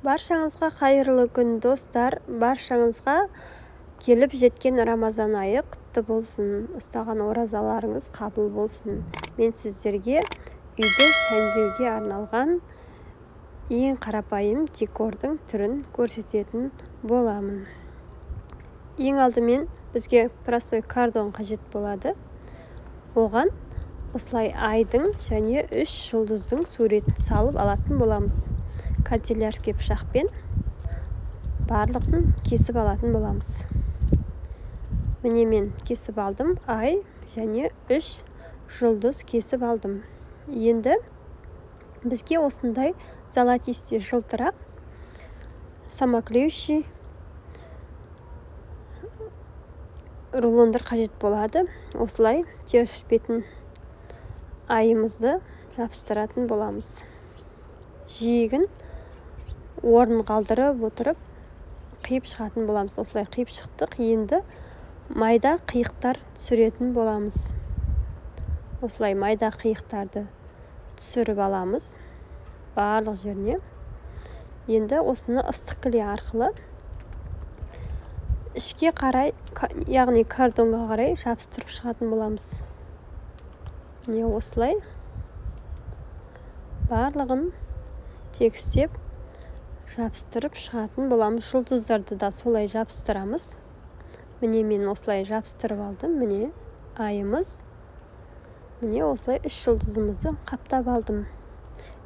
Баршаңызға қайырлы күн достар, баршаңызға келіп жеткен Рамазан айы құтты болсын, ұстаған оразаларыңыз қабыл болсын. Мен сіздерге үйді сәндеуге арналған ең қарапайым декордың түрін көрсететін боламын. Ең алдымен бізге простой кардон қажет болады. Оған осылай айдың және 3 жұлдыздың суретін салып алатын боламыз. Канцелярский пышақпен барлығын кесіп алатын боламыз. Міне мен кесіп алдым, ай және 3 жұлдыз кесіп алдым. Енді бізге осындай золотистый жылтырақ самоклеющий рулондар қажет болады. Осылай теріс бетін айымызды жабыстыратын боламыз. Жиегін орын қалдырып отырып қиып шығатын боламыз. Осылай қиып шықтық. Енді майда қиықтар түсіретін боламыз. Осылай майда қиықтарды түсіріп аламыз барлық жеріне. Енді осыны ыстық клей арқылы ішке қарай, яғни кардонға қарай жабыстырып шығатын боламыз. Не осылай барлығын тегістеп жабыстырып шығатын боламыз. Жұлдыздарды да солай жабыстырамыз. Міне мен осылай жабыстырып алдым. Міне айымыз. Міне осылай 3 жұлдызымызды қаптап алдым.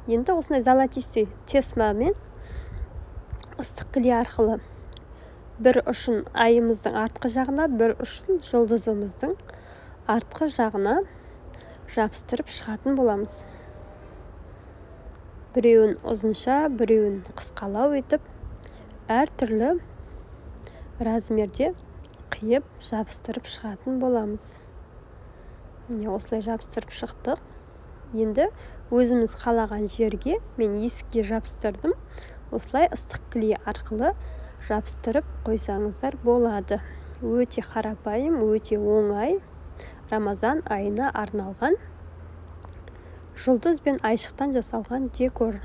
Енді осындай золотистый тесмамен ыстық клей арқылы бір ұшын айымыздың артқы жағына, бір ұшын жұлдызымыздың артқы жағына жабыстырып шығатын боламыз. Біреуін ұзынша, біреуін қысқалау етіп, әр түрлі размерде қиып жабыстырып шығатын боламыз. Міне осылай жабыстырып шықтық. Енді өзіміз қалаған жерге мен есікке жабыстырдым. Осылай ыстық клей арқылы жабыстырып қойсаңыздар болады. Өте қарапайым, өте оңай Рамазан айына арналған жұлдыз бен айшықтан жасалған декор.